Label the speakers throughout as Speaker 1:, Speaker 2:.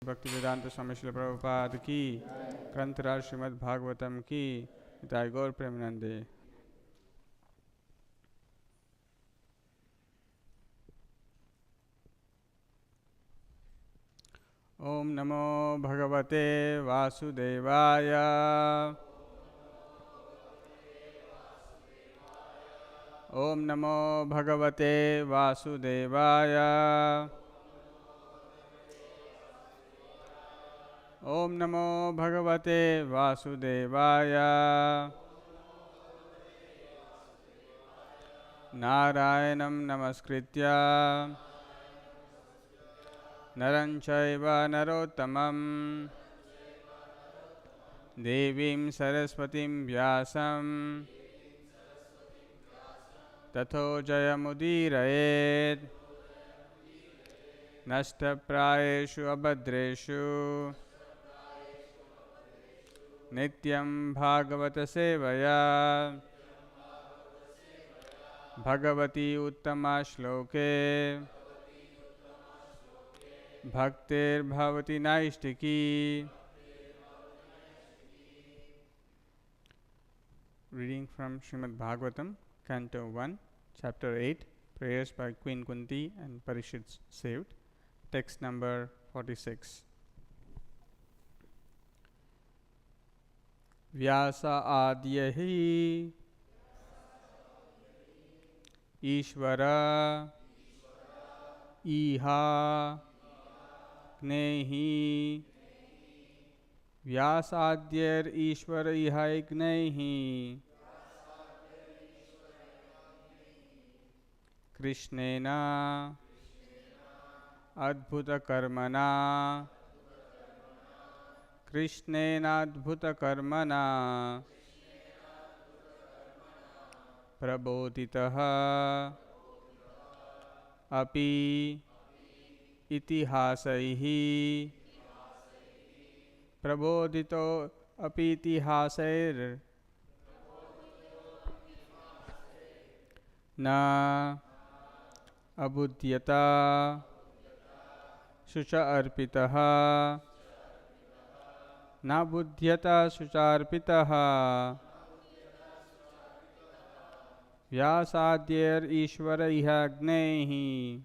Speaker 1: भक्ति वेदांत स्वामी श्रील प्रभुपाद की, ग्रंथराज श्रीमद् भागवतम की, निताय गौर प्रेमानंदे। ओम नमो भगवते वासुदेवाय। ओम नमो भगवते वासुदेवाय। ओम नमो भगवते वासुदेवाय। नारायणं नमस्कृत्य नरं चैव नरोत्तमं देवीं सरस्वतीं व्यासं ततो जयमुदीरयेत्। नष्टप्रायेषु अभद्रेषु नित्यं भागवत सेवया भगवती उत्तमा श्लोके भक्तिर्भवति नैष्टिकी। Reading from Srimad Bhagavatam, Canto 1, Chapter 8, Prayers by Queen Kunti and Parishit saved. Text number 46. Vyasa adyahi Ishvara Iha Gnehi Vyasadhyar Ishvara Iha Gnehi Krishnena Adbhuta Karmana Krishnena Adbhuta Karmana Prabodhitaha Api Itihasaihi Prabodhito api itihasair na abudhyata sucha arpitaha na budhyata sucha arpitaha vyasadhyar ishvara iha agnehi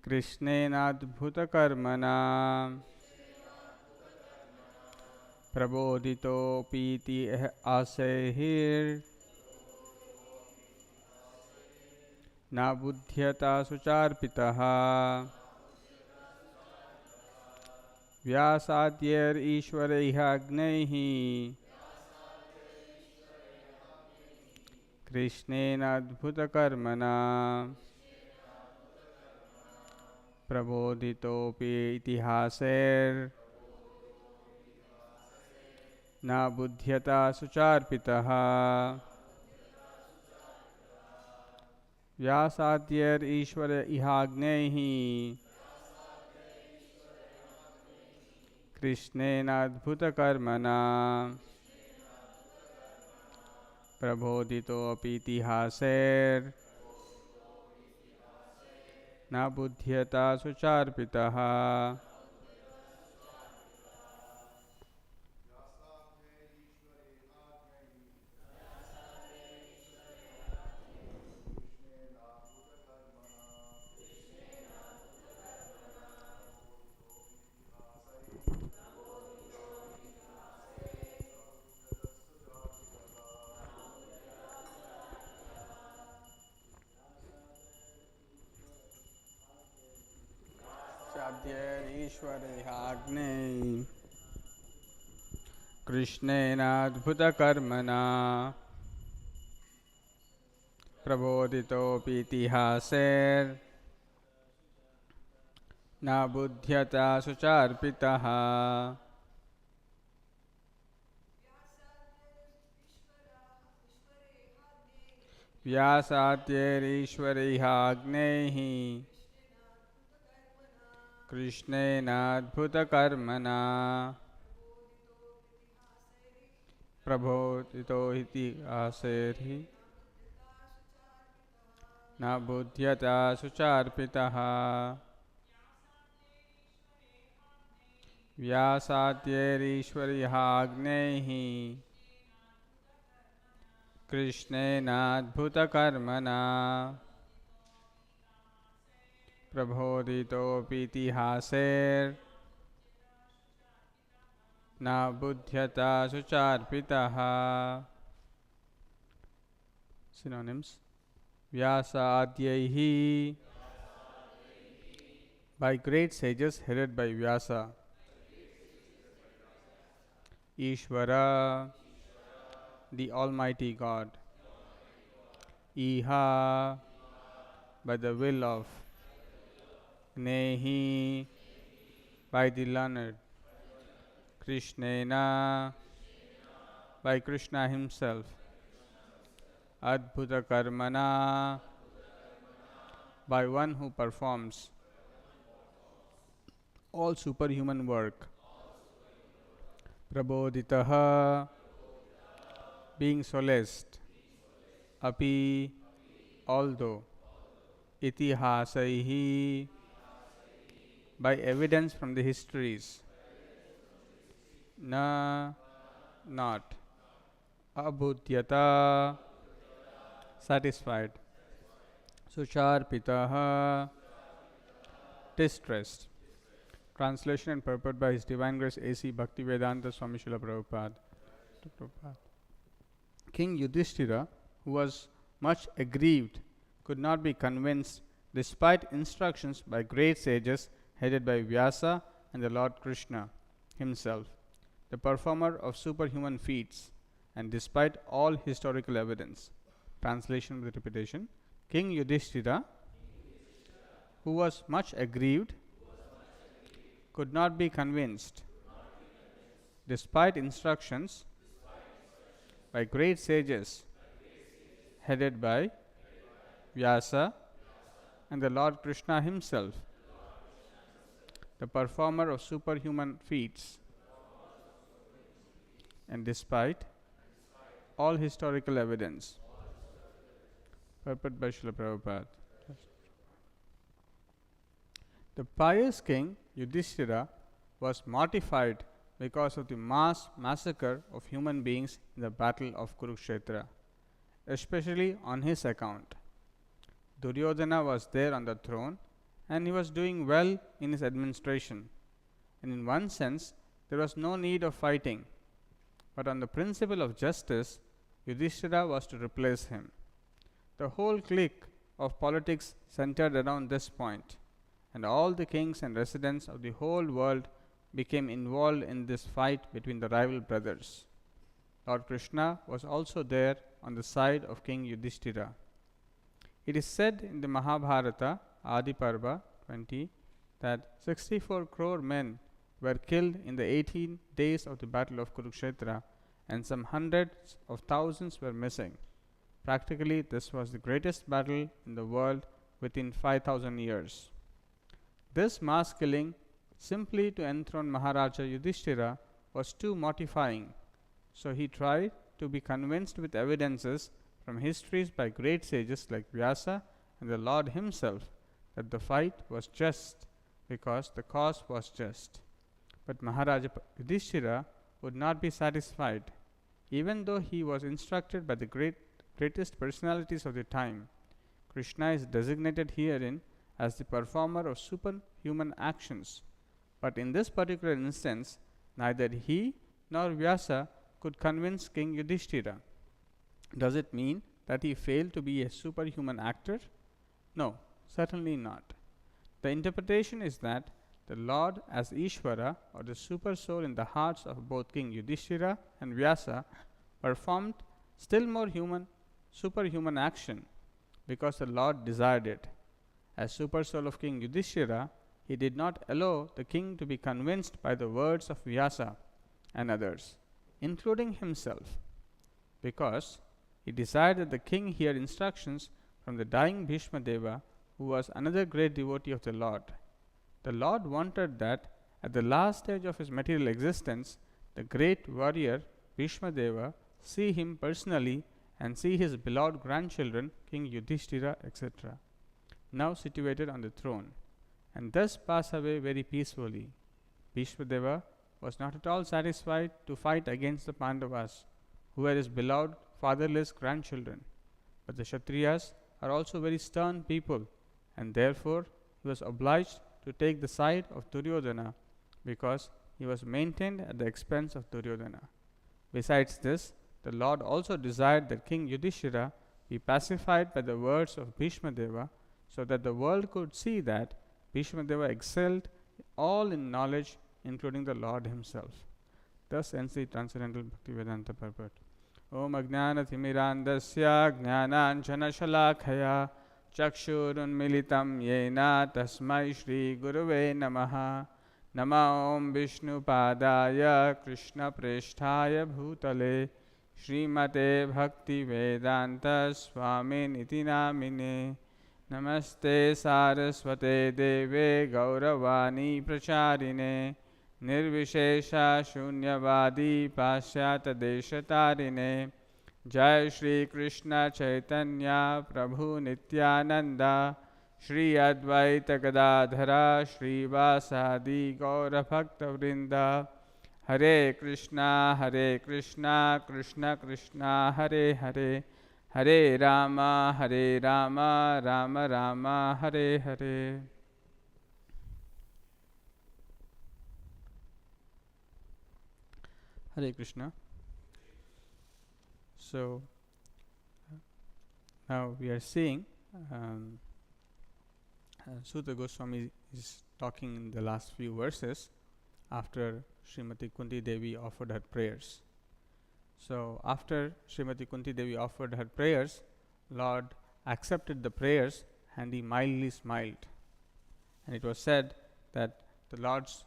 Speaker 1: कृष्णेनाद्भुत कर्मणा प्रबोधितोपीति आसेहिर् न बुध्यता सुचार्पितः व्यासाद्यैर् ईश्वरैः अग्नैः कृष्णेनाद्भुत कर्मणा प्रबोधितोपि इतिहासेर् न बुध्यता सुचार्पितः व्यासाद्यैर् ईश्वर इहाग्नैः कृष्णेनाद्भुतकर्मणा प्रबोधितोपि इतिहासेर् न बुध्यता सुचार्पितः। ईश्वरेहाग्ने कृष्णेनाद्भुतकर्मणा प्रबोधितोऽपि इतिहासेर् न बुध्यता सुचार्पितः व्यासाद्यैरीश्वरैहाग्नैः कृष्णेनाद्भुतकर्मणा प्रबोधितो इतिहासेर्हि न बुध्यता सुचार्पितः व्यासाद्यैरीश्वर्याग्नेः कृष्णेनाद्भुतकर्मणा प्रबोधितोऽपीतिहासेर्न बुध्यता सुचार्पितः. Synonyms: Vyasadyaihi, by great sages headed by Vyasa. Ishvara, the Almighty God. Iha, by the will of. Nehi, by the learned. Krishnena, by Krishna himself. Adbhuta karmana, by one who performs all superhuman work. Praboditaha, being solaced. Api, although. Itihasaihi, by evidence from the histories. Na, not. Abhudyata, satisfied. Sucharpitaha, distressed. Translation and purport by His Divine Grace A.C. Bhaktivedanta Swami Srila Prabhupada. King Yudhishthira, who was much aggrieved, could not be convinced despite instructions by great sages headed by Vyasa and the Lord Krishna himself, the performer of superhuman feats, and despite all historical evidence. Translation with repetition. King Yudhishthira, who was much aggrieved, could not be convinced despite instructions by great sages headed by Vyasa and the Lord Krishna himself, the performer of superhuman feats, and despite all historical evidence. Purport by Srila Prabhupada. The pious king Yudhishthira was mortified because of the mass massacre of human beings in the battle of Kurukshetra, especially on his account. Duryodhana was there on the throne, and he was doing well in his administration, and in one sense there was no need of fighting, but on the principle of justice Yudhishthira was to replace him. The whole clique of politics centered around this point, and all the kings and residents of the whole world became involved in this fight between the rival brothers. Lord Krishna was also there on the side of King Yudhishthira. It is said in the Mahabharata, Adi Parva 20, that 64 crore men were killed in the 18 days of the battle of Kurukshetra, and some hundreds of thousands were missing. Practically, this was the greatest battle in the world within 5,000 years. This mass killing, simply to enthrone Maharaja Yudhishthira, was too mortifying, so he tried to be convinced with evidences from histories by great sages like Vyasa and the Lord himself that the fight was just because the cause was just. But Maharaja Yudhishthira would not be satisfied, even though he was instructed by the greatest personalities of the time. Krishna is designated herein as the performer of superhuman actions, but in this particular instance, neither he nor Vyasa could convince King Yudhishthira. Does it mean that he failed to be a superhuman actor? No, certainly not. The interpretation is that the Lord, as Ishvara, or the super soul in the hearts of both King Yudhishthira and Vyasa, performed still more superhuman action because the Lord desired it. As super soul of King Yudhishthira, he did not allow the king to be convinced by the words of Vyasa and others, including himself, because he desired that the king hear instructions from the dying Bhishma Deva, who was another great devotee of the Lord. The Lord wanted that at the last stage of his material existence, the great warrior Bhishma Deva see him personally and see his beloved grandchildren, King Yudhishthira, etc., now situated on the throne, and thus pass away very peacefully. Bhishma Deva was not at all satisfied to fight against the Pandavas, who were his beloved fatherless grandchildren. But the Kshatriyas are also very stern people, and therefore he was obliged to take the side of Duryodhana because he was maintained at the expense of Duryodhana. Besides this, the Lord also desired that King Yudhishthira be pacified by the words of Bhishma Deva, so that the world could see that Bhishma Deva excelled all in knowledge, including the Lord himself. Thus ends the Transcendental Bhaktivedanta purport. Om Ajnanathimirantasya Jnananjanashalakaya Chakshurunmilitam Yena Tasmai Shri Gurave Namaha. Nama Om Vishnu Padaya Krishna Presthaya Bhutale Srimate Bhakti Vedanta Swami Niti Namine. Namaste Saraswate Deve Gauravani Pracharine Nirvishesha Shunyavadi Pashyata Deshatarine. Jai Shri Krishna Chaitanya Prabhu Nityananda Shri Advaita Gadadhara Shri Vasadi Gaura Bhakta Vrinda. Hare Krishna Krishna Krishna Hare Hare, Hare Rama Rama Rama Hare Hare. Hare Krishna. So now we are seeing Suta Goswami is talking in the last few verses after Srimati Kunti Devi offered her prayers. So after Srimati Kunti Devi offered her prayers, Lord accepted the prayers and he mildly smiled. And it was said that the Lord's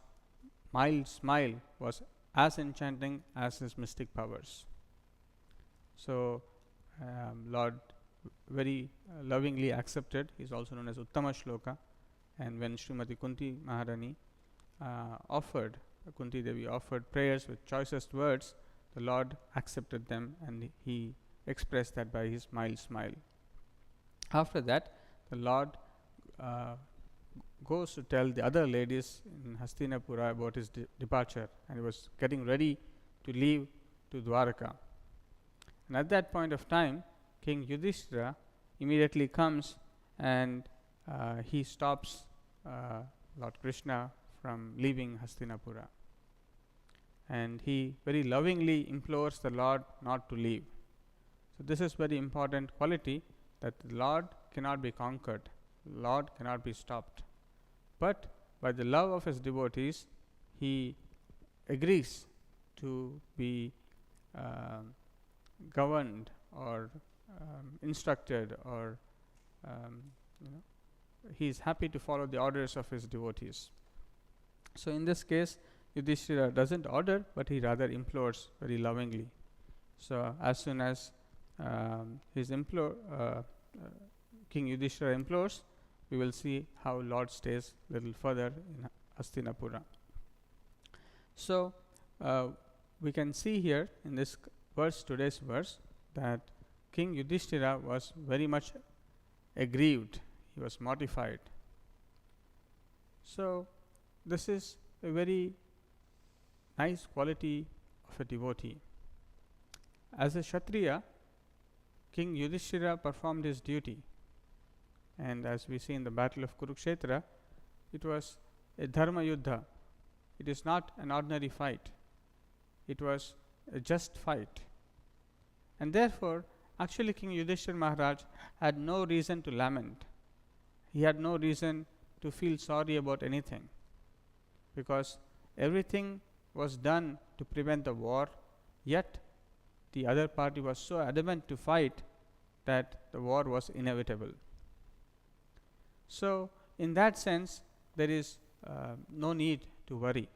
Speaker 1: mild smile was as enchanting as his mystic powers. So Lord very lovingly accepted. He is also known as Uttama Shloka. And when Srimati Kunti Maharani Kunti Devi offered prayers with choicest words, the Lord accepted them and he expressed that by his mild smile. After that, the Lord goes to tell the other ladies in Hastinapura about his departure, and he was getting ready to leave to Dwaraka. And at that point of time, King Yudhishthira immediately comes and he stops Lord Krishna from leaving Hastinapura. And he very lovingly implores the Lord not to leave. So this is very important quality, that the Lord cannot be conquered, Lord cannot be stopped. But by the love of his devotees, he agrees to be governed or instructed, or he is happy to follow the orders of his devotees. So in this case, Yudhishthira doesn't order, but he rather implores very lovingly. So as soon as King Yudhishthira implores, we will see how Lord stays a little further in Hastinapura. So we can see here in this verse, today's verse, that King Yudhishthira was very much aggrieved, he was mortified. So this is a very nice quality of a devotee. As a Kshatriya, King Yudhishthira performed his duty, and as we see in the battle of Kurukshetra, it was a dharma yuddha. It is not an ordinary fight, it was a just fight. And therefore, actually King Yudhishthira Maharaj had no reason to lament. He had no reason to feel sorry about anything, because everything was done to prevent the war, yet the other party was so adamant to fight that the war was inevitable. So in that sense, there is no need to worry.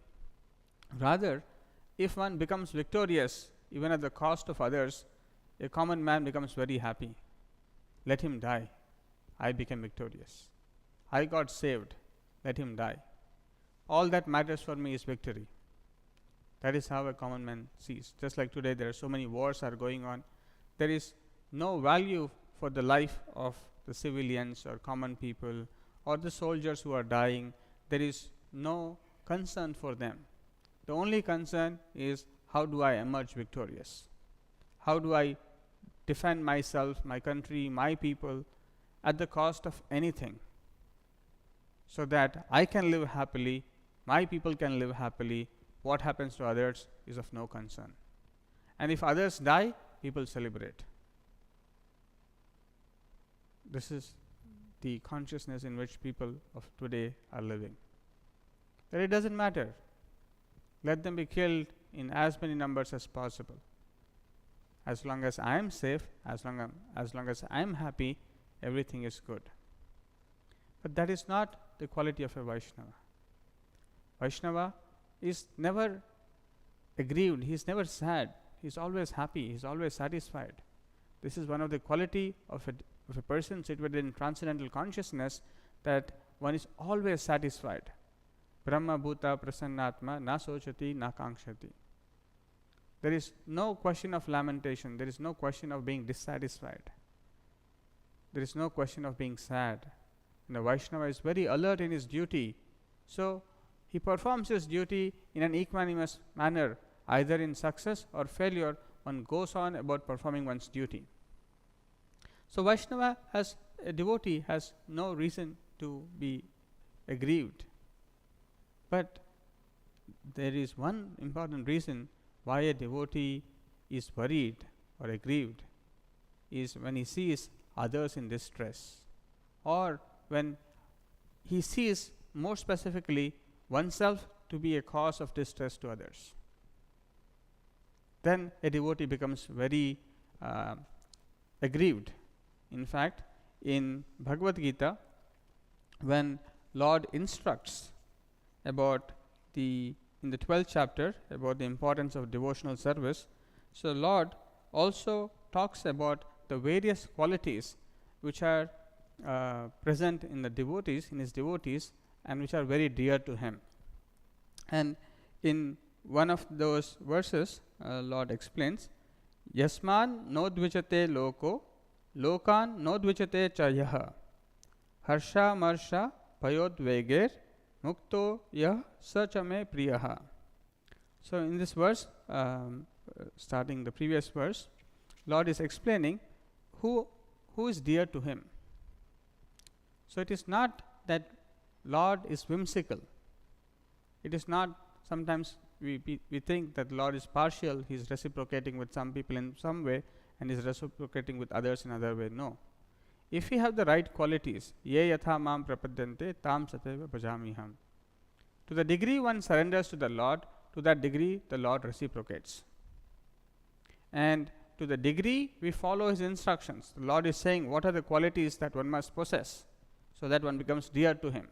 Speaker 1: Rather, if one becomes victorious, even at the cost of others, a common man becomes very happy. Let him die. I became victorious. I got saved. Let him die. All that matters for me is victory. That is how a common man sees. Just like today, there are so many wars are going on. There is no value for the life of the civilians or common people or the soldiers who are dying. There is no concern for them. The only concern is how do I emerge victorious? How do I defend myself, my country, my people at the cost of anything, so that I can live happily, my people can live happily, what happens to others is of no concern. And if others die, people celebrate. This is the consciousness in which people of today are living. That it doesn't matter. Let them be killed in as many numbers as possible. As long as I am safe, as long as I am happy, everything is good. But that is not the quality of a Vaishnava. Vaishnava is never aggrieved, he is never sad, he is always happy, he is always satisfied. This is one of the quality of a person situated in transcendental consciousness, that one is always satisfied. Brahma bhuta prasannatma na sochati na kankshati. There is no question of lamentation, there is no question of being dissatisfied, there is no question of being sad. And the Vaishnava is very alert in his duty, so he performs his duty in an equanimous manner. Either in success or failure, one goes on about performing one's duty. So Vaishnava, as a devotee, has no reason to be aggrieved. But there is one important reason why a devotee is worried or aggrieved, is when he sees others in distress, or when he sees, more specifically, oneself to be a cause of distress to others. Then a devotee becomes very aggrieved. In fact, in Bhagavad Gita, when Lord instructs about in the 12th chapter about the importance of devotional service, so Lord also talks about the various qualities which are present in the devotees, in his devotees, and which are very dear to him. And in one of those verses, Lord explains, Yasman no dvijate loko, lokan no dvijate chayaha, harsha marsha payodveger, mukto yah sachame priyaha. So in this verse, starting the previous verse, Lord is explaining who is dear to him. So it is not that Lord is whimsical. It is not, sometimes we think that Lord is partial, he is reciprocating with some people in some way and is reciprocating with others in other way. No. If we have the right qualities, ye yatha mam prapadyante tam sateva bhajamiham. To the degree one surrenders to the Lord, to that degree the Lord reciprocates. And to the degree we follow his instructions, the Lord is saying what are the qualities that one must possess, so that one becomes dear to him.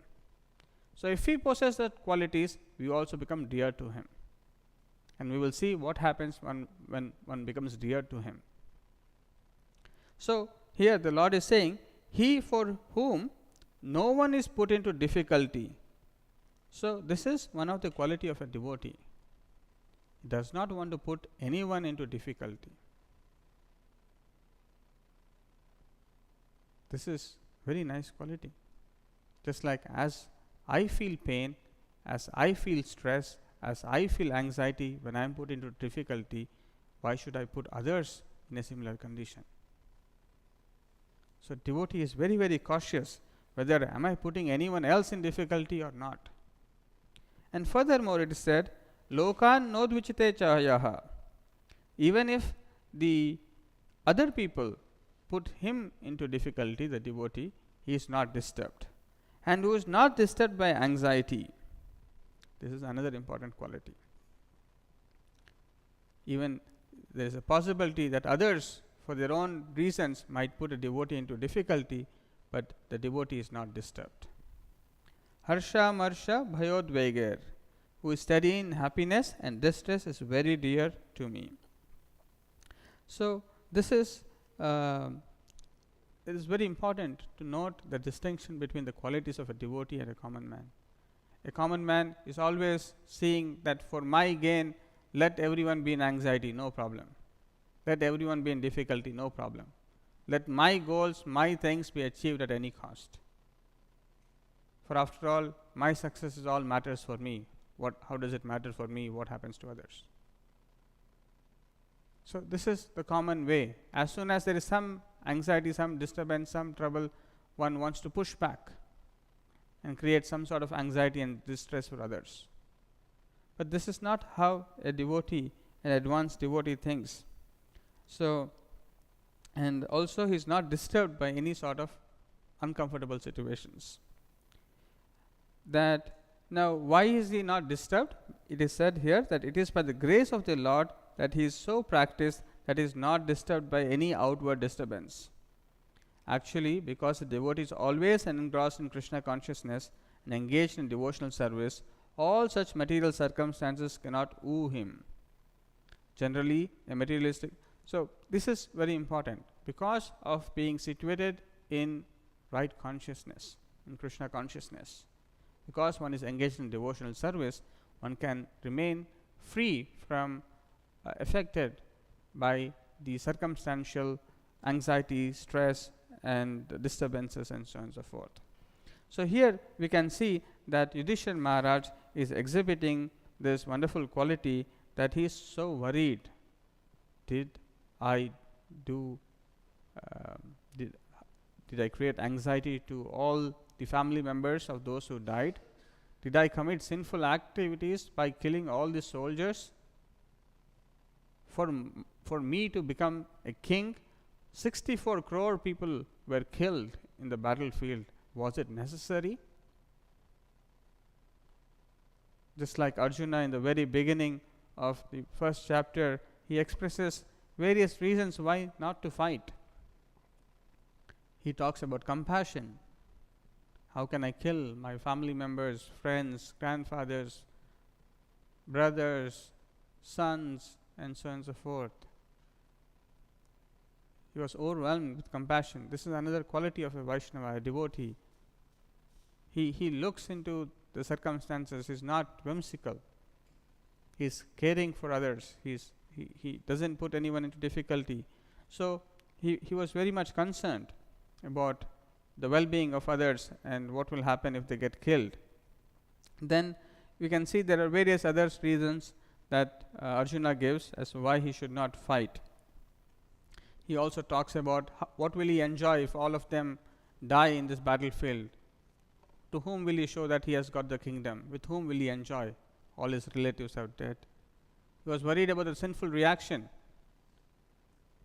Speaker 1: So if we possess the qualities, we also become dear to him. And we will see what happens when one becomes dear to him. So here the Lord is saying, he for whom no one is put into difficulty. So this is one of the quality of a devotee. He does not want to put anyone into difficulty. This is very nice quality. Just like as I feel pain, as I feel stress, as I feel anxiety when I am put into difficulty, why should I put others in a similar condition? So devotee is very, very cautious whether am I putting anyone else in difficulty or not. And furthermore it is said, Lokan nodvichite chayaha. Even if the other people put him into difficulty, the devotee, he is not disturbed. And who is not disturbed by anxiety. This is another important quality. Even there is a possibility that others, for their own reasons, might put a devotee into difficulty, but the devotee is not disturbed. Harsha marsha bhayodveger, who is steady in happiness and distress, is very dear to me. So this is it is very important to note the distinction between the qualities of a devotee and a common man. A common man is always seeing that for my gain, let everyone be in anxiety, no problem. Let everyone be in difficulty, no problem. Let my goals, my things be achieved at any cost. For after all, my success is all matters for me. How does it matter for me what happens to others? So this is the common way. As soon as there is some anxiety, some disturbance, some trouble, one wants to push back and create some sort of anxiety and distress for others. But this is not how a devotee, an advanced devotee, thinks. So, and also he is not disturbed by any sort of uncomfortable situations. That now, why is he not disturbed? It is said here that it is by the grace of the Lord that he is so practiced that he is not disturbed by any outward disturbance. Actually, because the devotee is always engrossed in Krishna consciousness and engaged in devotional service, all such material circumstances cannot woo him. Generally, a materialistic. So, this is very important because of being situated in right consciousness, in Krishna consciousness. Because one is engaged in devotional service, one can remain free from affected by the circumstantial anxiety, stress, and disturbances, and so on and so forth. So here we can see that Yudhishthira Maharaj is exhibiting this wonderful quality that he is so worried. Did I create anxiety to all the family members of those who died? Did I commit sinful activities by killing all the soldiers? For me to become a king, 64 crore people were killed in the battlefield. Was it necessary? Just like Arjuna in the very beginning of the first chapter, he expresses various reasons why not to fight. He talks about compassion. How can I kill my family members, friends, grandfathers, brothers, sons, and so on and so forth? He was overwhelmed with compassion. This is another quality of a Vaishnava, a devotee. He looks into the circumstances. He is not whimsical. He is caring for others. He doesn't put anyone into difficulty. So he was very much concerned about the well-being of others and what will happen if they get killed. Then we can see there are various other reasons that Arjuna gives as to why he should not fight. He also talks about what will he enjoy if all of them die in this battlefield. To whom will he show that he has got the kingdom? With whom will he enjoy? All his relatives are dead. He was worried about the sinful reaction.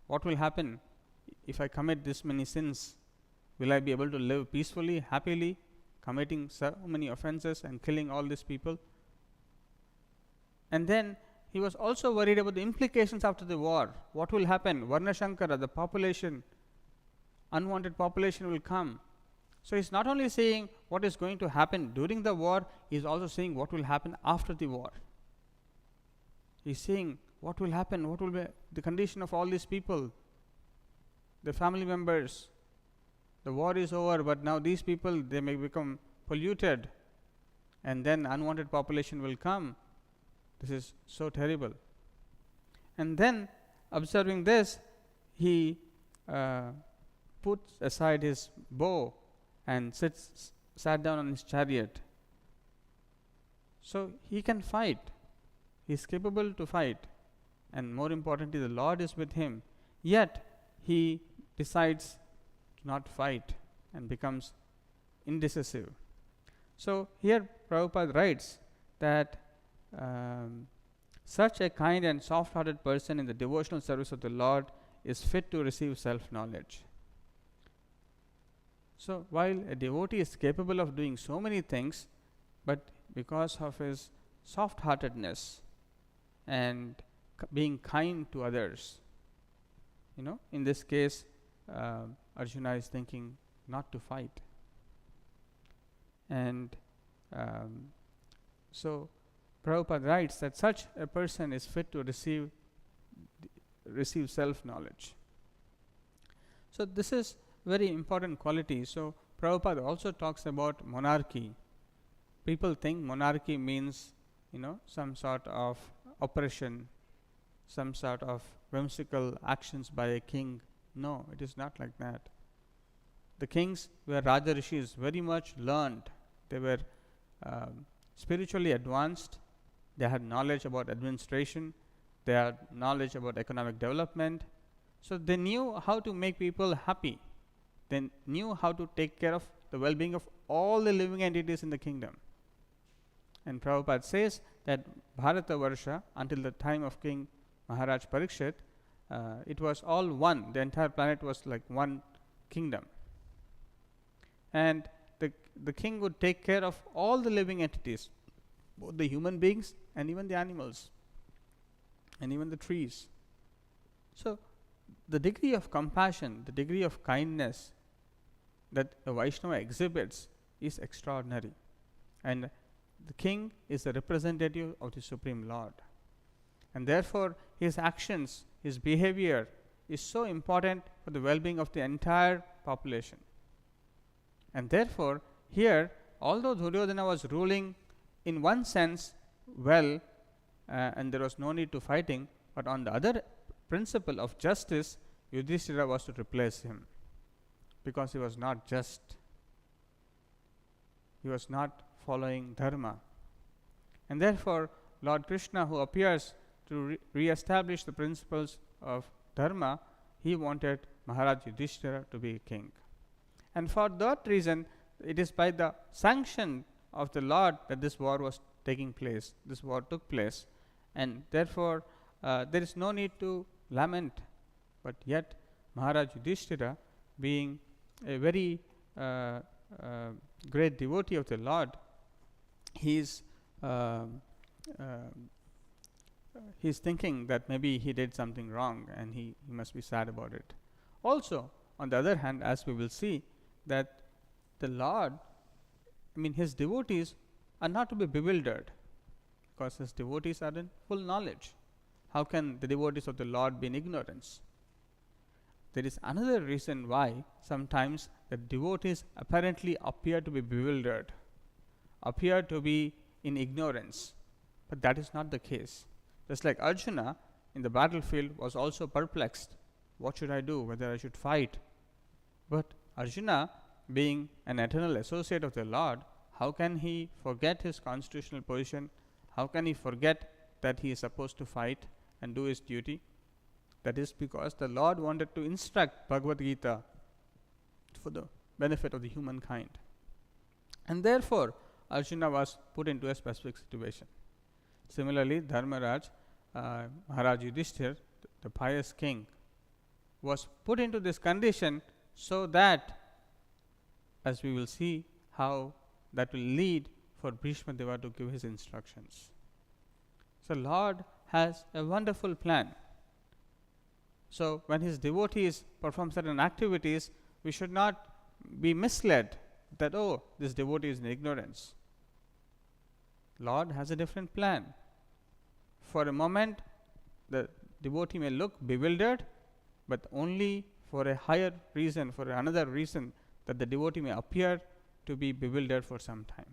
Speaker 1: What will happen if I commit this many sins? Will I be able to live peacefully, happily, committing so many offenses and killing all these people? And then he was also worried about the implications after the war. What will happen? Varnashankara, the population, unwanted population will come. So he's not only saying what is going to happen during the war, he's also saying what will happen after the war. He's saying what will happen, what will be the condition of all these people, the family members. The war is over, but now these people, they may become polluted, and then unwanted population will come. This is so terrible. And then, observing this, he puts aside his bow and sat down on his chariot. So he can fight. He is capable to fight. And more importantly, the Lord is with him. Yet, he decides to not fight and becomes indecisive. So here Prabhupada writes that such a kind and soft-hearted person in the devotional service of the Lord is fit to receive self-knowledge. So while a devotee is capable of doing so many things, but because of his soft-heartedness and being kind to others, in this case, Arjuna is thinking not to fight. And so Prabhupada writes that such a person is fit to receive self-knowledge. So this is very important quality. So Prabhupada also talks about monarchy. People think monarchy means, some sort of oppression, some sort of whimsical actions by a king. No, it is not like that. The kings were Raja Rishis, very much learned. They were spiritually advanced, they had knowledge about administration, they had knowledge about economic development, so they knew how to make people happy. They knew how to take care of the well-being of all the living entities in the kingdom. And Prabhupada says that Bharatavarsha, until the time of King Maharaj Parikshit, it was all one. The entire planet was like one kingdom. And the king would take care of all the living entities, both the human beings and even the animals, and even the trees. So, the degree of compassion, the degree of kindness that a Vaishnava exhibits is extraordinary. And the king is the representative of the Supreme Lord. And therefore, his actions, his behavior is so important for the well-being of the entire population. And therefore, here, although Duryodhana was ruling in one sense well, and there was no need to fighting, but on the other principle of justice, Yudhishthira was to replace him, because he was not just. He was not following dharma. And therefore, Lord Krishna, who appears to re-establish the principles of dharma, he wanted Maharaj Yudhishthira to be king. And for that reason, it is by the sanction of the Lord that this war was taking place. This war took place, and therefore there is no need to lament. But yet, Maharaj Yudhishthira, being a very great devotee of the Lord, he's thinking that maybe he did something wrong, and he must be sad about it. Also, on the other hand, as we will see, that the Lord, his devotees are not to be bewildered, because his devotees are in full knowledge. How can the devotees of the Lord be in ignorance? There is another reason why sometimes the devotees apparently appear to be bewildered, appear to be in ignorance, but that is not the case. Just like Arjuna in the battlefield was also perplexed. What should I do? Whether I should fight? But Arjuna, being an eternal associate of the Lord, how can he forget his constitutional position? How can he forget that he is supposed to fight and do his duty? That is because the Lord wanted to instruct Bhagavad Gita for the benefit of the humankind. And therefore, Arjuna was put into a specific situation. Similarly, Dharmaraj, Maharaj Yudhishthir, the pious king, was put into this condition so that, as we will see, how that will lead for Bhishma Deva to give his instructions. So, Lord has a wonderful plan. So, when his devotees perform certain activities, we should not be misled that, oh, this devotee is in ignorance. Lord has a different plan. For a moment, the devotee may look bewildered, but only for a higher reason, for another reason, that the devotee may appear to be bewildered for some time.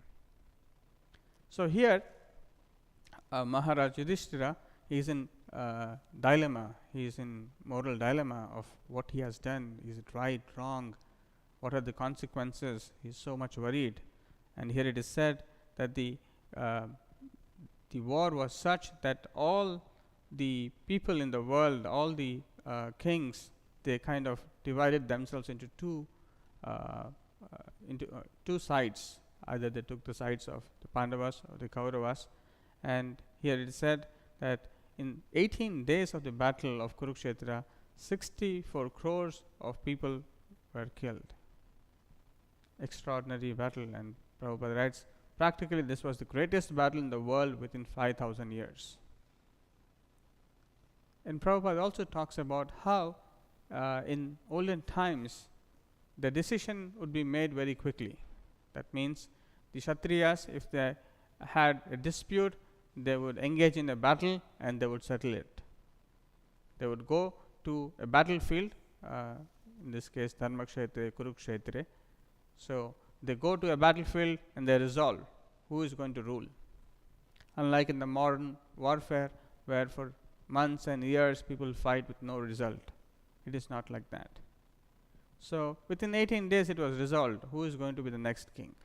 Speaker 1: So here, Maharaj Yudhishthira, he is in dilemma. He is in moral dilemma of what he has done. Is it right, wrong? What are the consequences? He is so much worried. And here it is said that the war was such that all the people in the world, all the kings, they kind of divided themselves into two sides. Either they took the sides of the Pandavas or the Kauravas. And here it is said that in 18 days of the battle of Kurukshetra, 64 crores of people were killed. Extraordinary battle, and Prabhupada writes, practically this was the greatest battle in the world within 5,000 years. And Prabhupada also talks about how in olden times the decision would be made very quickly. That means the Kshatriyas, if they had a dispute, they would engage in a battle and they would settle it. They would go to a battlefield, in this case Dharmakshetra, Kurukshetra. So they go to a battlefield and they resolve who is going to rule. Unlike in the modern warfare, where for months and years people fight with no result. It is not like that. So within 18 days it was resolved who is going to be the next king.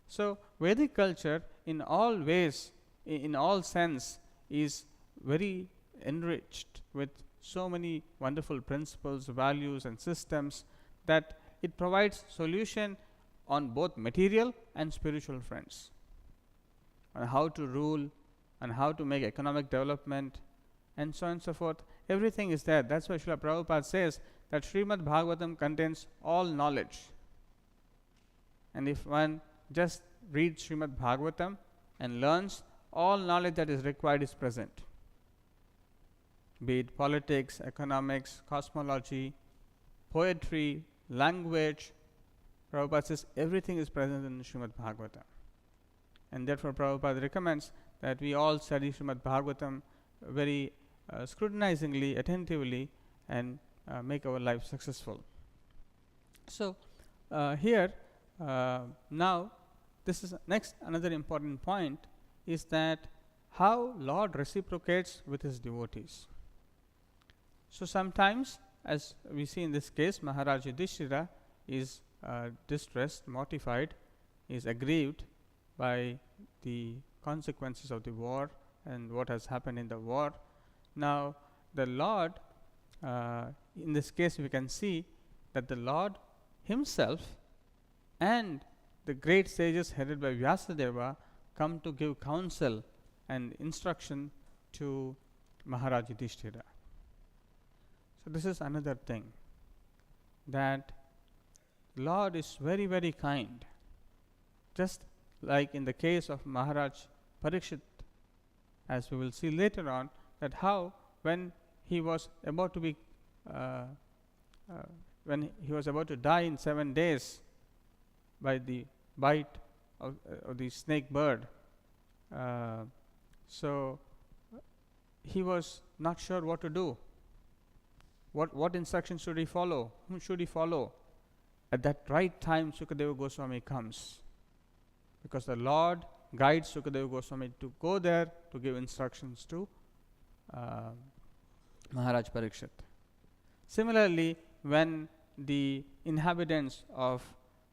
Speaker 1: So Vedic culture in all ways, in all sense, is very enriched with so many wonderful principles, values and systems that it provides solution on both material and spiritual fronts, on how to rule, and how to make economic development, and so on and so forth. Everything is there. That's why Srila Prabhupada says that Srimad Bhagavatam contains all knowledge. And if one just reads Srimad Bhagavatam and learns, all knowledge that is required is present. Be it politics, economics, cosmology, poetry, language, Prabhupada says everything is present in Srimad Bhagavatam. And therefore Prabhupada recommends that we all study Srimad Bhagavatam very scrutinizingly, attentively, and make our life successful. So here now this is next another important point is that how Lord reciprocates with his devotees. So sometimes, as we see in this case, Maharaj Yudhishthira is distressed, mortified, is aggrieved by the consequences of the war and what has happened in the war. Now the Lord, in this case we can see that the Lord himself and the great sages headed by Vyasadeva come to give counsel and instruction to Maharaj Yudhishthira. So this is another thing, that Lord is very, very kind. Just like in the case of Maharaj Parikshit, as we will see later on, that how when he was about to be when he was about to die in 7 days by the bite of the snake bird, so he was not sure what to do. What instructions should he follow? Whom should he follow? At that right time, Sukadeva Goswami comes, because the Lord guides Sukadeva Goswami to go there to give instructions to Maharaj Parikshit. Similarly, when the inhabitants of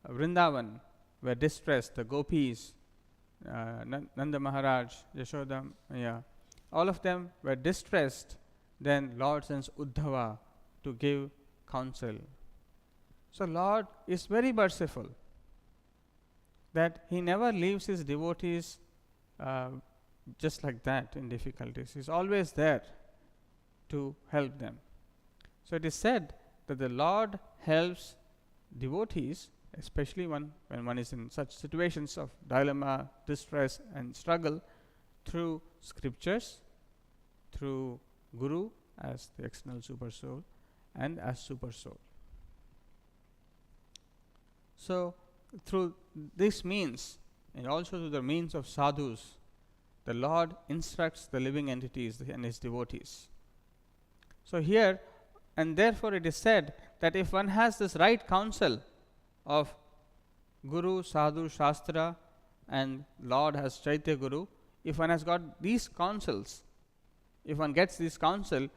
Speaker 1: Vrindavan were distressed, the gopis, Nanda Maharaj, Yashoda, all of them were distressed, then Lord sends Uddhava to give counsel. So Lord is very merciful, that he never leaves his devotees just like that in difficulties. He is always there to help them. So it is said that the Lord helps devotees, especially when one is in such situations of dilemma, distress and struggle, through scriptures, through Guru as the external super soul, and as super soul. So through this means, and also through the means of sadhus, the Lord instructs the living entities and his devotees. So here, and therefore it is said that if one has this right counsel of Guru, Sadhu, Shastra, and Lord has Chaitya Guru, if one has got these counsels, if one gets this counsel,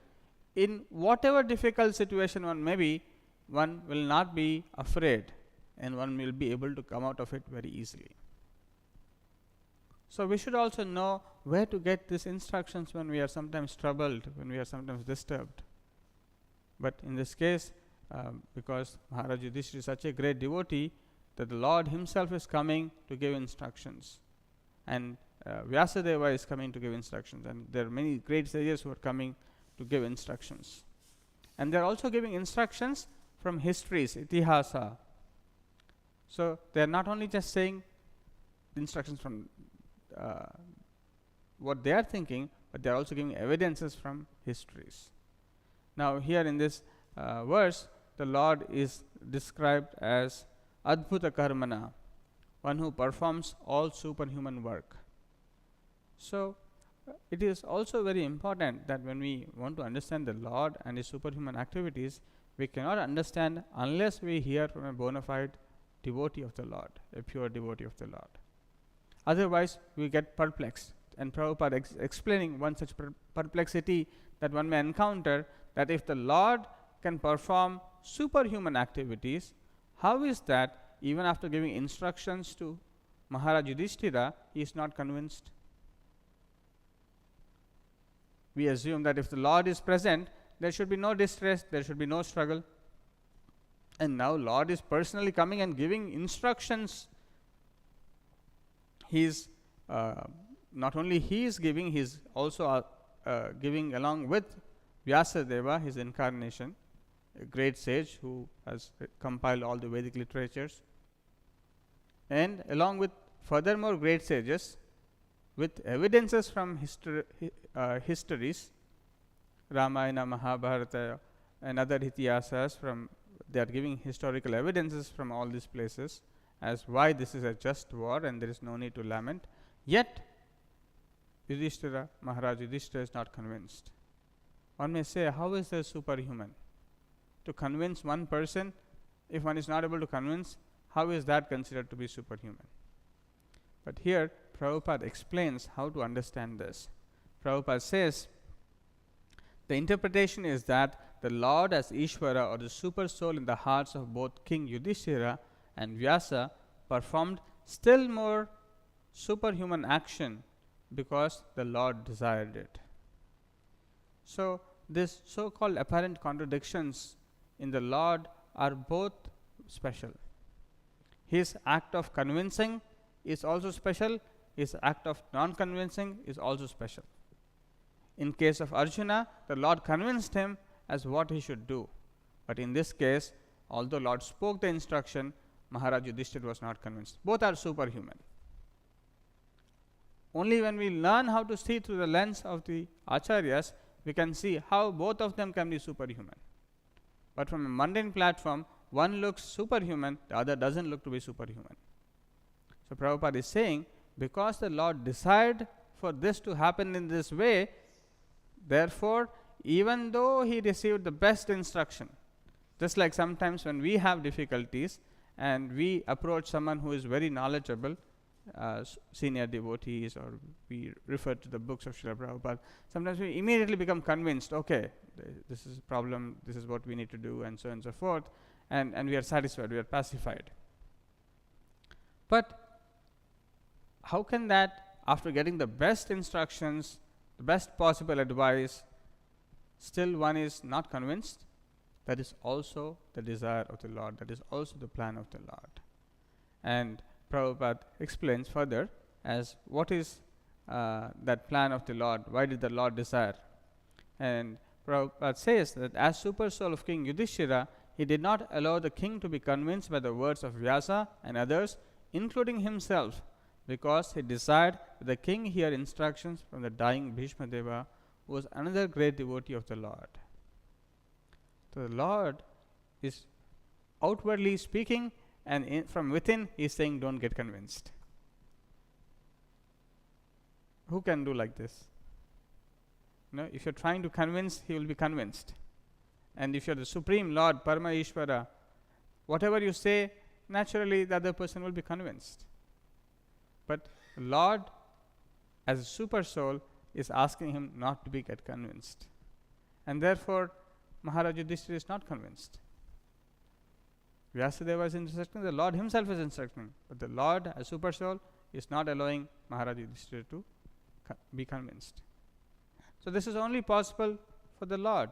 Speaker 1: in whatever difficult situation one may be, one will not be afraid, and one will be able to come out of it very easily. So we should also know where to get these instructions when we are sometimes troubled, when we are sometimes disturbed. But in this case, because Maharaj Yudhishthira is such a great devotee, that the Lord himself is coming to give instructions, and Vyasadeva is coming to give instructions, and there are many great sages who are coming to give instructions. And they are also giving instructions from histories, itihasa. So they are not only just saying instructions from what they are thinking, but they are also giving evidences from histories. Now here in this verse, the Lord is described as Adbhuta Karmana, one who performs all superhuman work. So it is also very important that when we want to understand the Lord and his superhuman activities, we cannot understand unless we hear from a bona fide devotee of the Lord, a pure devotee of the Lord. Otherwise, we get perplexed. And Prabhupada explaining one such perplexity that one may encounter, that if the Lord can perform superhuman activities, how is that even after giving instructions to Maharaj Yudhishthira, he is not convinced. We assume that if the Lord is present, there should be no distress, there should be no struggle. And now Lord is personally coming and giving instructions. He is not only he is giving, he is also giving along with Vyasadeva, his incarnation, a great sage who has compiled all the Vedic literatures, and along with furthermore great sages with evidences from histories, Ramayana, Mahabharata, and other Itihasas, from they are giving historical evidences from all these places as why this is a just war and there is no need to lament. Yet Yudhishthira, Maharaj Yudhishthira is not convinced. One may say, how is this superhuman? To convince one person, if one is not able to convince, how is that considered to be superhuman? But here Prabhupada explains how to understand this. Prabhupada says, the interpretation is that the Lord as Ishvara, or the super soul in the hearts of both King Yudhishthira and Vyasa, performed still more superhuman action because the Lord desired it. So these so-called apparent contradictions in the Lord are both special. His act of convincing is also special, his act of non-convincing is also special. In case of Arjuna, the Lord convinced him as what he should do. But in this case, although Lord spoke the instruction, Maharaj Yudhishthira was not convinced. Both are superhuman. Only when we learn how to see through the lens of the Acharyas, we can see how both of them can be superhuman. But from a mundane platform, one looks superhuman, the other doesn't look to be superhuman. So Prabhupada is saying, because the Lord desired for this to happen in this way, therefore, even though he received the best instruction, just like sometimes when we have difficulties and we approach someone who is very knowledgeable, senior devotees, or we refer to the books of Srila Prabhupada, sometimes we immediately become convinced, okay, this is a problem, this is what we need to do, and so on and so forth, and we are satisfied, we are pacified. But how can that, after getting the best instructions, the best possible advice, still one is not convinced? That is also the desire of the Lord, that is also the plan of the Lord. And Prabhupada explains further as what is that plan of the Lord, why did the Lord desire? And Prabhupada says that as super soul of King Yudhishthira, he did not allow the king to be convinced by the words of Vyasa and others, including himself, because he desired that the king hear instructions from the dying Bhishma Deva, who was another great devotee of the Lord. So the Lord is outwardly speaking, and from within he is saying, don't get convinced. Who can do like this? If you're trying to convince, he will be convinced. And if you're the Supreme Lord, Parama Ishvara, whatever you say, naturally the other person will be convinced. But the Lord, as a super soul, is asking him not to get convinced. And therefore, Maharaj Yudhishthira is not convinced. Vyasadeva is instructing, the Lord himself is instructing. But the Lord, as super soul, is not allowing Maharaj Yudhishthira to be convinced. So this is only possible for the Lord,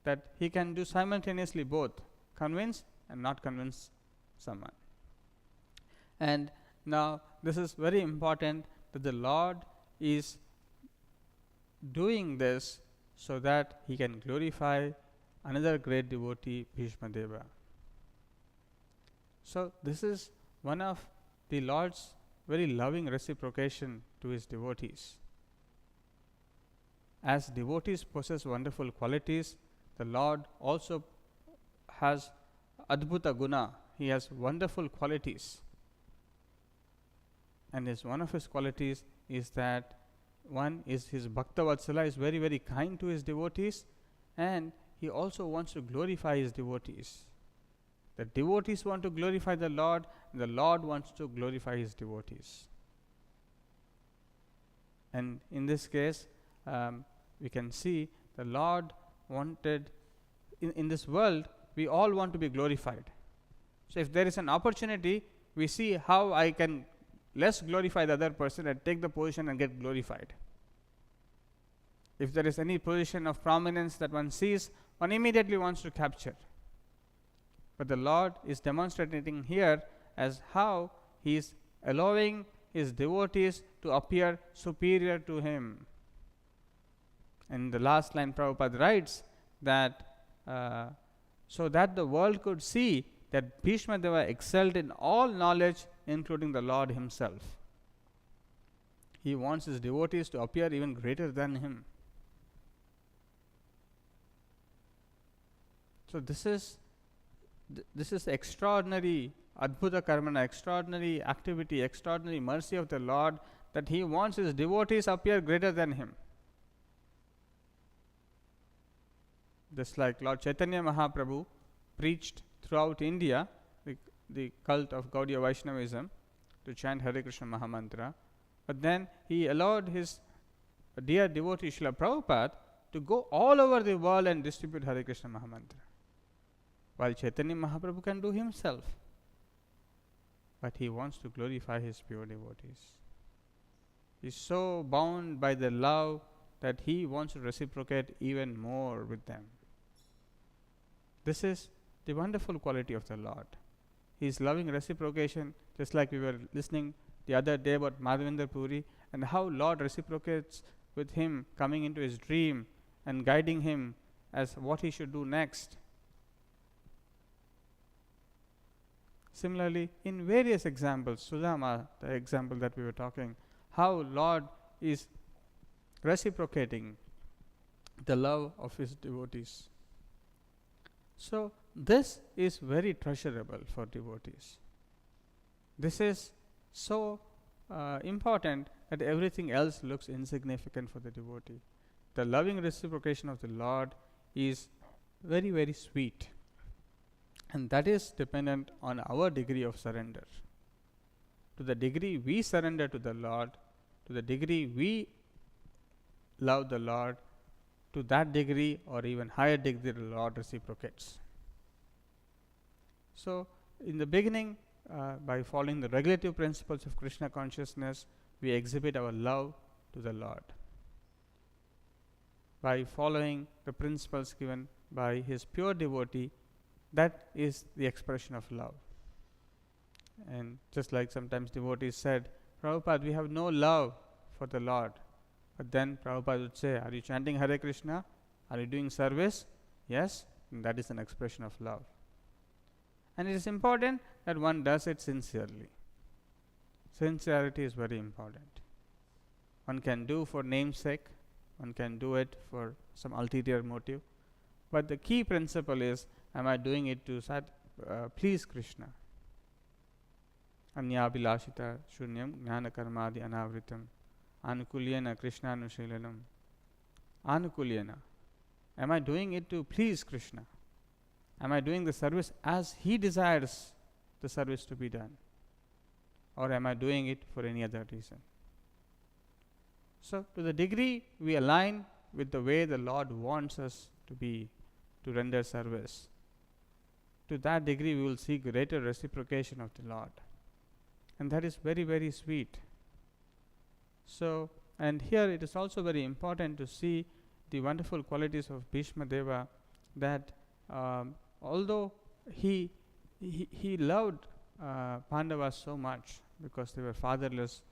Speaker 1: that he can do simultaneously both, convince and not convince someone. And now this is very important, that the Lord is doing this so that he can glorify another great devotee, Bhishma Deva. So this is one of the Lord's very loving reciprocation to his devotees. As devotees possess wonderful qualities, the Lord also has Adbhuta Guna. He has wonderful qualities. And one of his qualities is that one is his Bhakta Vatsala, is very, very kind to his devotees, and he also wants to glorify his devotees. The devotees want to glorify the Lord, and the Lord wants to glorify his devotees. And in this case, we can see the Lord wanted, in this world, we all want to be glorified. So if there is an opportunity, we see how I can less glorify the other person and take the position and get glorified. If there is any position of prominence that one sees, one immediately wants to capture. But the Lord is demonstrating here as how He is allowing His devotees to appear superior to Him. And the last line Prabhupada writes that so that the world could see that Bhishma Deva excelled in all knowledge, including the Lord Himself. He wants His devotees to appear even greater than Him. So this is extraordinary Adbhuta Karmana, extraordinary activity, extraordinary mercy of the Lord, that He wants His devotees appear greater than Him. Just like Lord Chaitanya Mahaprabhu preached throughout India the cult of Gaudiya Vaishnavism to chant Hare Krishna Mahamantra, but then He allowed His dear devotee Srila Prabhupada to go all over the world and distribute Hare Krishna Mahamantra, while Chaitanya Mahaprabhu can do himself. But he wants to glorify his pure devotees. He is so bound by the love that he wants to reciprocate even more with them. This is the wonderful quality of the Lord. He is loving reciprocation, just like we were listening the other day about Madhavendra Puri, and how Lord reciprocates with him, coming into his dream and guiding him as what he should do next. Similarly, in various examples, Sudama, the example that we were talking, how Lord is reciprocating the love of his devotees. So this is very treasurable for devotees. This is so important that everything else looks insignificant for the devotee. The loving reciprocation of the Lord is very, very sweet. And that is dependent on our degree of surrender. To the degree we surrender to the Lord, to the degree we love the Lord, to that degree or even higher degree the Lord reciprocates. So, in the beginning, by following the regulative principles of Krishna consciousness, we exhibit our love to the Lord. By following the principles given by his pure devotee, that is the expression of love. And just like sometimes devotees said, Prabhupada, we have no love for the Lord. But then Prabhupada would say, are you chanting Hare Krishna? Are you doing service? Yes, and that is an expression of love. And it is important that one does it sincerely. Sincerity is very important. One can do for namesake, one can do it for some ulterior motive, but the key principle is, am I doing it to please Krishna? Anyabhilashita shunyam jnana karmadi anavritam anukulyena Krishna anushilanam. Anukulyena. Am I doing it to please Krishna? Am I doing the service as he desires the service to be done? Or am I doing it for any other reason? So, to the degree we align with the way the Lord wants us to be, to render service, to that degree we will see greater reciprocation of the Lord. And that is very, very sweet. So, and here it is also very important to see the wonderful qualities of Bhishma Deva, that although he loved Pandavas so much because they were fatherless,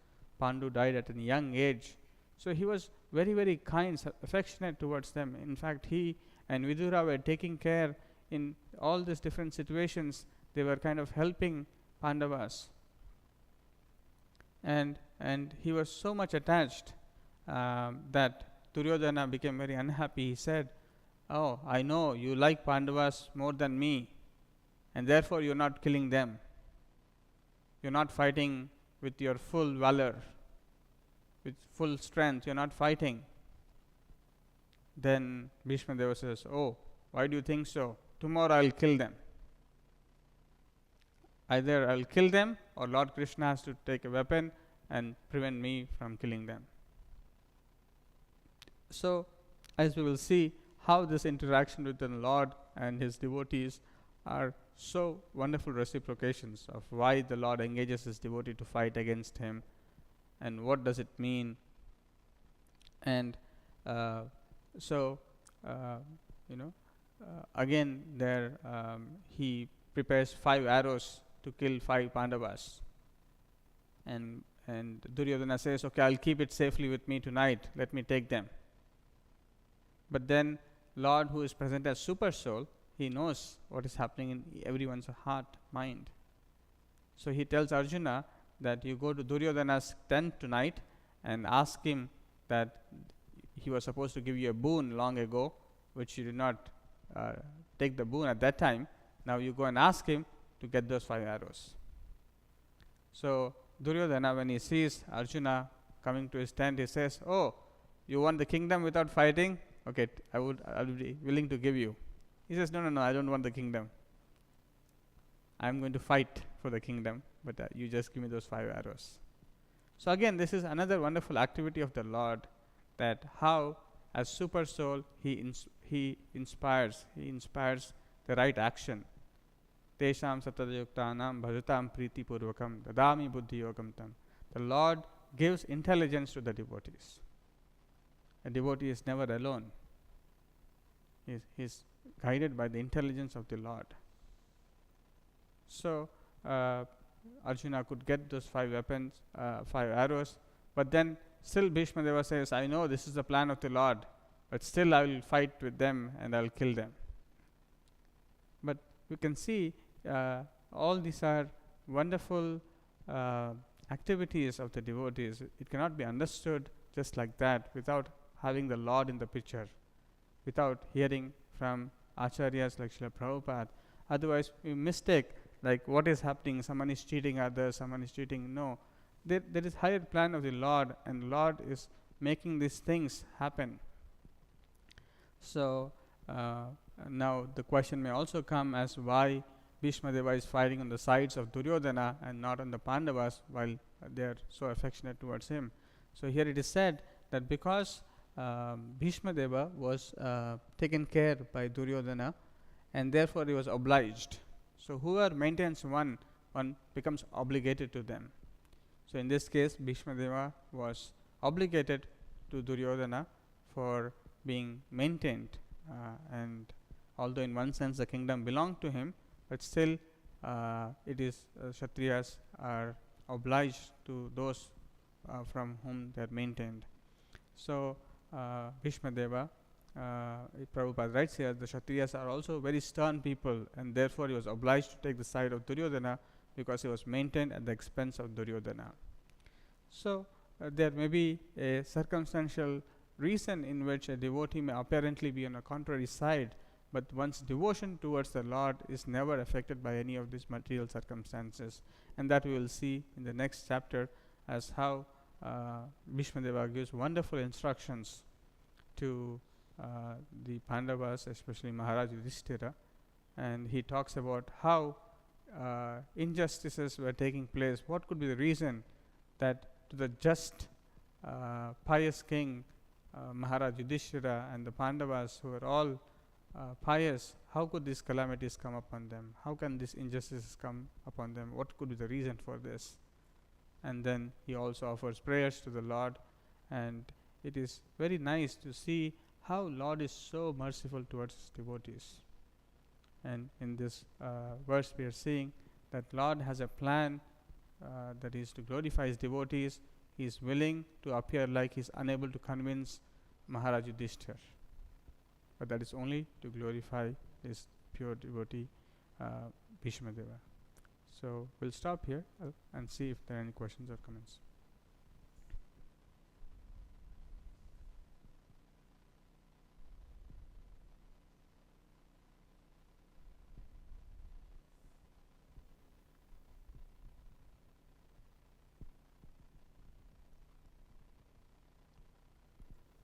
Speaker 1: Pandu died at a young age. So he was very, very kind, affectionate towards them. In fact, he and Vidura were taking care in all these different situations. They were kind of helping Pandavas. And he was so much attached that Duryodhana became very unhappy. He said, oh, I know you like Pandavas more than me, and therefore you are not killing them. You are not fighting with your full valor, with full strength. You are not fighting. Then Bhishma Deva says, oh, why do you think so? Tomorrow I will kill them. Either I will kill them, or Lord Krishna has to take a weapon and prevent me from killing them. So, as we will see, how this interaction with the Lord and his devotees are so wonderful reciprocations of why the Lord engages his devotee to fight against him, and what does it mean. And uh, so uh, you know again there he prepares 5 arrows to kill 5 Pandavas, and Duryodhana says, okay, I'll keep it safely with me tonight, let me take them. But then Lord, who is present as super soul, he knows what is happening in everyone's heart, mind. So he tells Arjuna that you go to Duryodhana's tent tonight and ask him that he was supposed to give you a boon long ago, which you did not take the boon at that time. Now you go and ask him to get those 5 arrows. So Duryodhana, when he sees Arjuna coming to his tent, he says, oh, you want the kingdom without fighting? Okay, I'll be willing to give you. He says, no, I don't want the kingdom. I'm going to fight for the kingdom, but you just give me those 5 arrows. So again, this is another wonderful activity of the Lord, that how as super soul he inspires the right action. Tesham satadayuktanam bhajatam priti purvakam dadami buddhi yogam tam. The Lord gives intelligence to the devotees. A devotee is never alone. He is guided by the intelligence of the Lord. So Arjuna could get those 5 weapons, 5 arrows, but then still Bhishma Deva says, I know this is the plan of the Lord, but still I will fight with them and I will kill them. But you can see all these are wonderful activities of the devotees. It cannot be understood just like that without having the Lord in the picture, without hearing from acharyas like Srila Prabhupada. Otherwise we mistake, like what is happening, someone is cheating others, someone is cheating. No, there is higher plan of the Lord, and Lord is making these things happen. So now the question may also come as why Bhishma Deva is fighting on the sides of Duryodhana and not on the Pandavas, while they are so affectionate towards him. So here it is said that because Bhishma Deva was taken care by Duryodhana, and therefore he was obliged. So whoever maintains one becomes obligated to them. So in this case, Bhishma Deva was obligated to Duryodhana for being maintained, and although in one sense the kingdom belonged to him, but still it is Kshatriyas are obliged to those from whom they are maintained. So Bhishma Deva, Prabhupada writes here, the Kshatriyas are also very stern people, and therefore he was obliged to take the side of Duryodhana because he was maintained at the expense of Duryodhana. So there may be a circumstantial reason in which a devotee may apparently be on a contrary side, but one's devotion towards the Lord is never affected by any of these material circumstances, and that we will see in the next chapter as how Bhishma Deva gives wonderful instructions to the Pandavas, especially Maharaj Yudhishthira, and he talks about how injustices were taking place. What could be the reason that to the just pious king Maharaj Yudhishthira and the Pandavas, who were all pious, how could these calamities come upon them? How can these injustices come upon them? What could be the reason for this? And then he also offers prayers to the Lord, and it is very nice to see how Lord is so merciful towards his devotees. And in this verse we are seeing that Lord has a plan that is to glorify his devotees. He is willing to appear like he is unable to convince Maharaj Yudhishthira, but that is only to glorify his pure devotee Bhishma Deva. So we'll stop here and see if there are any questions or comments.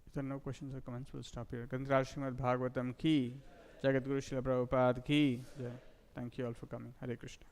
Speaker 1: If there are no questions or comments, we'll stop here. Gandhara Srimad Bhagavatam ki, Jagat Guru Srila Prabhupada ki. Thank you all for coming. Hare Krishna.